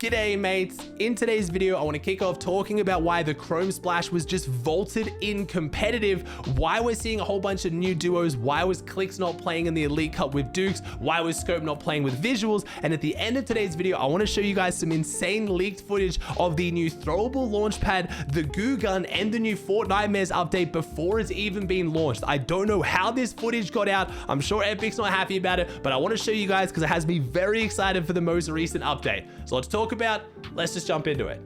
G'day mates, in today's video I want to kick off talking about why the Chrome Splash was just vaulted in competitive, why we're seeing a whole bunch of new duos, why was Clix not playing in the Elite Cup with Dukes, why was Scope not playing with Visuals, and at the end of today's video I want to show you guys some insane leaked footage of the new Throwable launchpad, the Goo Gun, and the new Fortnitemares update before it's even been launched. I don't know how this footage got out, I'm sure Epic's not happy about it, but I want to show you guys because it has me very excited for the most recent update. So let's just jump into it.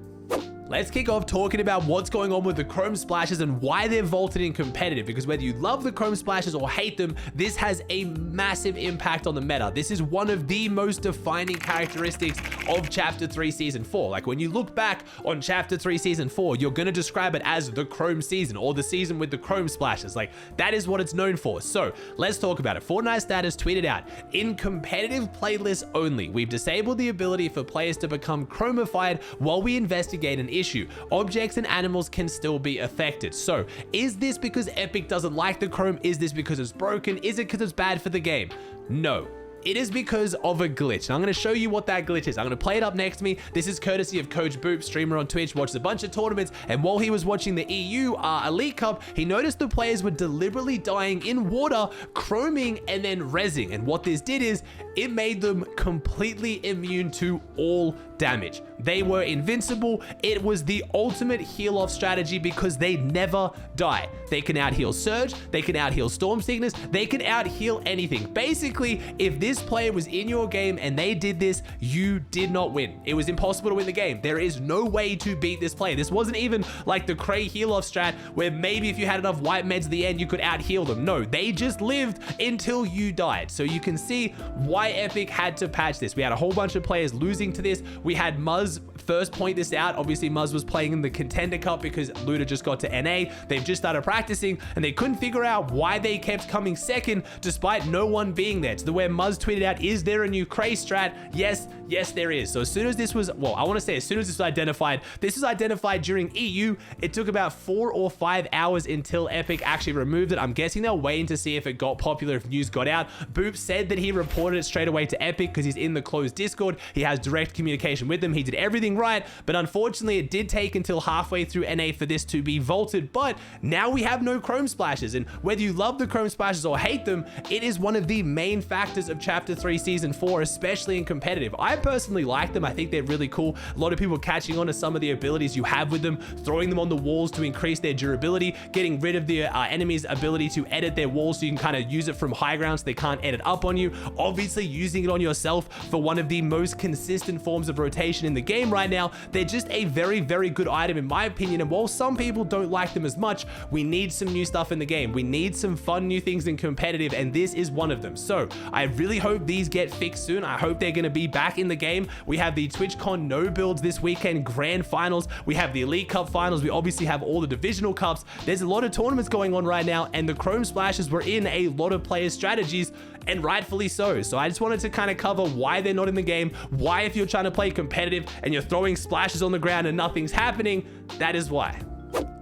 Let's kick off talking about what's going on with the Chrome Splashes and why they're vaulted in competitive, because whether you love the Chrome Splashes or hate them, this has a massive impact on the meta. This is one of the most defining characteristics of Chapter 3 Season 4. Like when you look back on Chapter 3 Season 4, you're going to describe it as the Chrome season or the season with the Chrome Splashes. Like that is what it's known for. So let's talk about it. Fortnite Status tweeted out, in competitive playlists only, we've disabled the ability for players to become chromified while we investigate an issue. Objects and animals can still be affected. So is this because Epic doesn't like the Chrome? Is this because it's broken? Is it because it's bad for the game? No. It is because of a glitch. And I'm going to show you what that glitch is. I'm going to play it up next to me. This is courtesy of Coach Boop, streamer on Twitch, watches a bunch of tournaments. And while he was watching the EU Elite Cup, he noticed the players were deliberately dying in water, chroming, and then rezzing. And what this did is it made them completely immune to all damage. They were invincible. It was the ultimate heal off strategy because they never die. They can out heal Surge. They can out heal Storm Sickness. They can out heal anything. Basically, if this player was in your game and they did this, you did not win. It was impossible to win the game. There is no way to beat this player. This wasn't even like the Cray heal off strat where maybe if you had enough white meds at the end, you could out heal them. No, they just lived until you died. So you can see why Epic had to patch this. We had a whole bunch of players losing to this. We had Muzz first point this out. Obviously Muzz was playing in the Contender Cup because Luda just got to NA. They've just started practicing and they couldn't figure out why they kept coming second despite no one being there. To the where Muzz tweeted out, is there a new Cray strat? Yes, there is. So as soon as this was, well, I want to say as soon as this was identified during EU, it took about 4 or 5 hours until Epic actually removed it. I'm guessing they're waiting to see if it got popular, if news got out. Boop said that he reported it straight away to Epic because he's in the closed Discord. He has direct communication with them. He did everything right, but unfortunately it did take until halfway through NA for this to be vaulted. But now we have no Chrome Splashes, and whether you love the Chrome Splashes or hate them, it is one of the main factors of Chapter 3 Season 4, especially in competitive. I personally like them. I think they're really cool. A lot of people catching on to some of the abilities you have with them, throwing them on the walls to increase their durability, getting rid of the enemy's ability to edit their walls so you can kind of use it from high ground so they can't edit up on you. Obviously using it on yourself for one of the most consistent forms of rotation in the game right now. They're just a very, very good item in my opinion, and while some people don't like them as much, we need some new stuff in the game. We need some fun new things in competitive, and this is one of them. So I really hope these get fixed soon. I hope they're going to be back in the game. We have the TwitchCon no builds this weekend, grand finals. We have the Elite Cup finals. We obviously have all the divisional cups. There's a lot of tournaments going on right now, and the Chrome Splashes were in a lot of players' strategies, and rightfully so. So I just wanted to kind of cover why they're not in the game, why if you're trying to play competitive and you're throwing splashes on the ground and nothing's happening, that is why.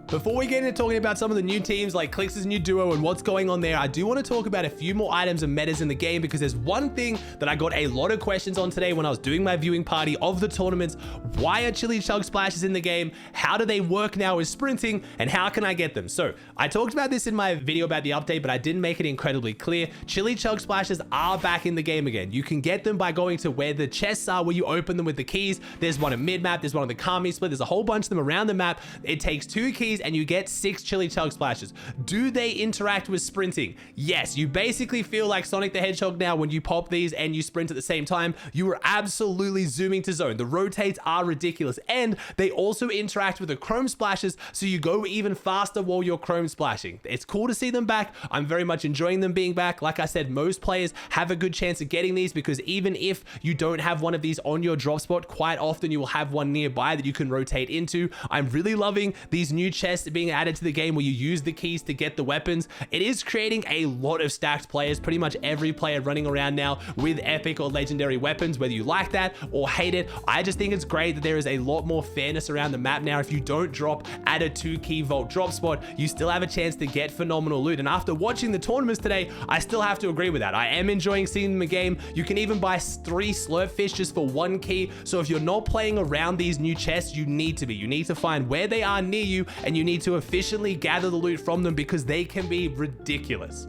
Before we get into talking about some of the new teams like Clix's new duo and what's going on there, I do want to talk about a few more items and metas in the game because there's one thing that I got a lot of questions on today when I was doing my viewing party of the tournaments. Why are Chilli Chug splashes in the game? How do they work now with sprinting? And how can I get them? So I talked about this in my video about the update, but I didn't make it incredibly clear. Chilli Chug splashes are back in the game again. You can get them by going to where the chests are, where you open them with the keys. There's one in mid-map, there's one on the Kami split, there's a whole bunch of them around the map. It takes 2 keys and you get 6 Chilli Chug splashes. Do they interact with sprinting? Yes, you basically feel like Sonic the Hedgehog now when you pop these and you sprint at the same time. You are absolutely zooming to zone. The rotates are ridiculous, and they also interact with the Chrome splashes, so you go even faster while you're Chrome splashing. It's cool to see them back. I'm very much enjoying them being back. Like I said, most players have a good chance of getting these because even if you don't have one of these on your drop spot, quite often you will have one nearby that you can rotate into. I'm really loving these new chests chests being added to the game where you use the keys to get the weapons. It is creating a lot of stacked players, pretty much every player running around now with epic or legendary weapons, whether you like that or hate it. I just think it's great that there is a lot more fairness around the map now. If you don't drop at a 2-key vault drop spot, you still have a chance to get phenomenal loot. And after watching the tournaments today, I still have to agree with that. I am enjoying seeing them in game. You can even buy 3 slurp fish just for 1 key. So if you're not playing around these new chests, you need to be. You need to find where they are near you, and you need to efficiently gather the loot from them because they can be ridiculous.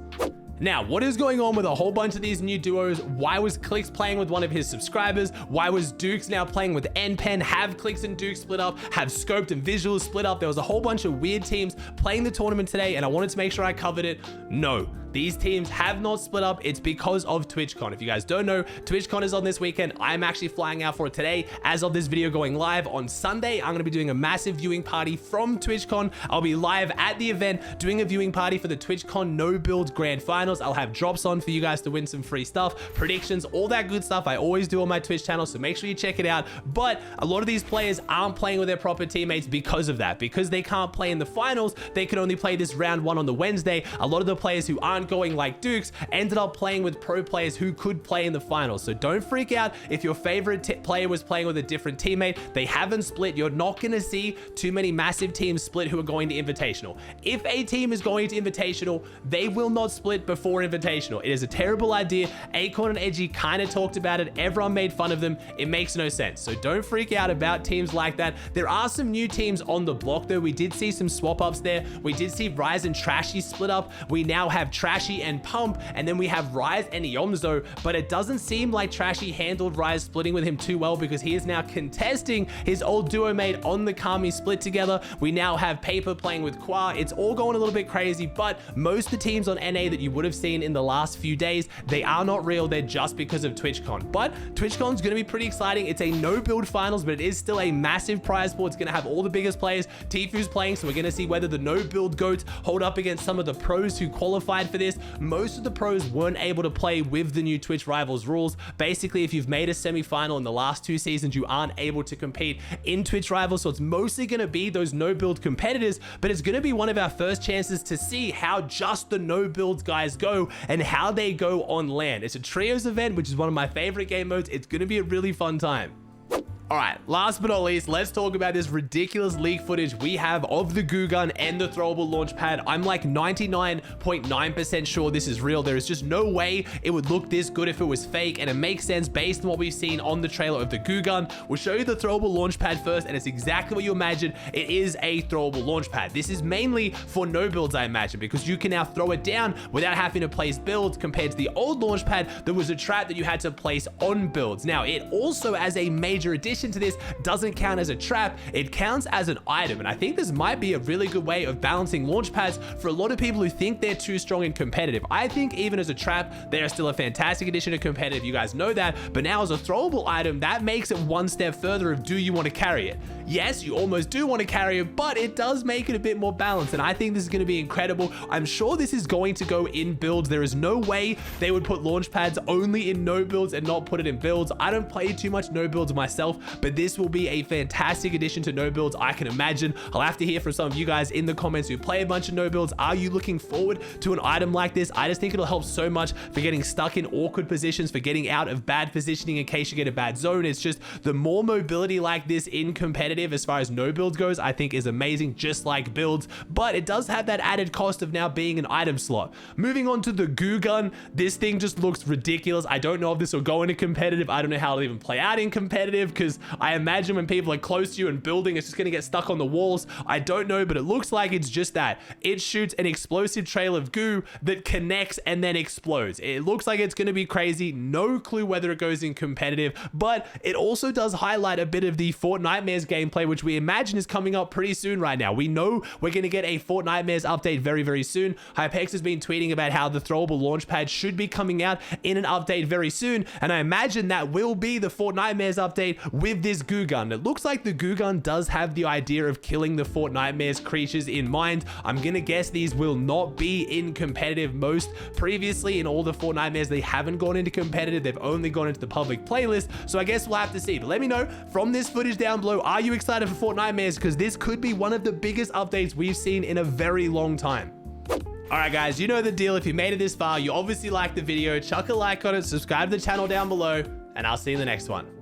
Now, what is going on with a whole bunch of these new duos? Why was Clix playing with one of his subscribers? Why was Dukes now playing with NPen? Have Clix and Dukes split up? Have Scoped and Visuals split up? There was a whole bunch of weird teams playing the tournament today, and I wanted to make sure I covered it. No, these teams have not split up. It's because of TwitchCon. If you guys don't know, TwitchCon is on this weekend. I'm actually flying out for it today. As of this video going live on Sunday, I'm going to be doing a massive viewing party from TwitchCon. I'll be live at the event doing a viewing party for the TwitchCon No Build Grand Finals. I'll have drops on for you guys to win some free stuff, predictions, all that good stuff I always do on my Twitch channel, so make sure you check it out. But a lot of these players aren't playing with their proper teammates because of that. Because they can't play in the finals, they can only play this round 1 on the Wednesday. A lot of the players who aren't going like Dukes ended up playing with pro players who could play in the finals. So don't freak out if your favorite player was playing with a different teammate. They haven't split. You're not going to see too many massive teams split who are going to Invitational. If a team is going to Invitational, they will not split before Invitational. It is a terrible idea. Acorn and Edgy kind of talked about it. Everyone made fun of them. It makes no sense. So don't freak out about teams like that. There are some new teams on the block though. We did see some swap ups there. We did see Rise and Trashy split up. We now have Trashy and Pump, and then we have Rise and Yomzo, but it doesn't seem like Trashy handled Rise splitting with him too well because he is now contesting his old duo mate on the Kami split together. We now have Paper playing with Qua. It's all going a little bit crazy, but most of the teams on NA that you would have seen in the last few days, they are not real. They're just because of TwitchCon. But TwitchCon's going to be pretty exciting. It's a no build finals, but it is still a massive prize pool. It's going to have all the biggest players. Tifu's playing, so we're going to see whether the no build goats hold up against some of the pros who qualified for this. Most of the pros weren't able to play with the new Twitch Rivals rules. Basically, if you've made a semi-final in the last 2 seasons, you aren't able to compete in Twitch Rivals. So it's mostly going to be those no build competitors, but it's going to be one of our first chances to see how just the no build guys go and how they go on LAN. It's a trios event, which is one of my favorite game modes. It's going to be a really fun time. All right, last but not least, let's talk about this ridiculous leak footage we have of the Goo Gun and the Throwable launchpad. I'm like 99.9% sure this is real. There is just no way it would look this good if it was fake, and it makes sense based on what we've seen on the trailer of the Goo Gun. We'll show you the Throwable launchpad first, and it's exactly what you imagine. It is a Throwable launchpad. This is mainly for no builds, I imagine, because you can now throw it down without having to place builds compared to the old launchpad that was a trap that you had to place on builds. Now, it also, as a major addition to this, doesn't count as a trap. It counts as an item, and I think this might be a really good way of balancing launch pads for a lot of people who think they're too strong in competitive. I think even as a trap, they are still a fantastic addition to competitive. You guys know that, but now as a throwable item, that makes it one step further of, do you want to carry it? Yes, you almost do want to carry it, but it does make it a bit more balanced, and I think this is going to be incredible. I'm sure this is going to go in builds. There is no way they would put launch pads only in no builds and not put it in builds. I don't play too much no builds myself, but this will be a fantastic addition to no builds, I can imagine. I'll have to hear from some of you guys in the comments who play a bunch of no builds. Are you looking forward to an item like this? I just think it'll help so much for getting stuck in awkward positions, for getting out of bad positioning in case you get a bad zone. It's just the more mobility like this in competitive as far as no builds goes, I think is amazing, just like builds, but it does have that added cost of now being an item slot. Moving on to the Goo Gun, this thing just looks ridiculous. I don't know if this will go into competitive. I don't know how it'll even play out in competitive, because I imagine when people are close to you and building, it's just going to get stuck on the walls. I don't know, but it looks like it's just that. It shoots an explosive trail of goo that connects and then explodes. It looks like it's going to be crazy. No clue whether it goes in competitive, but it also does highlight a bit of the Fortnitemares gameplay, which we imagine is coming up pretty soon right now. We know we're going to get a Fortnitemares update very, very soon. Hypex has been tweeting about how the Throwable launchpad should be coming out in an update very soon, and I imagine that will be the Fortnitemares update with this Goo Gun. It looks like the Goo Gun does have the idea of killing the Fortnitemares creatures in mind. I'm gonna guess these will not be in competitive. Most previously in all the Fortnitemares, they haven't gone into competitive. They've only gone into the public playlist. So I guess we'll have to see. But let me know from this footage down below, are you excited for Fortnitemares? Because this could be one of the biggest updates we've seen in a very long time. All right, guys, you know the deal. If you made it this far, you obviously liked the video. Chuck a like on it, subscribe to the channel down below, and I'll see you in the next one.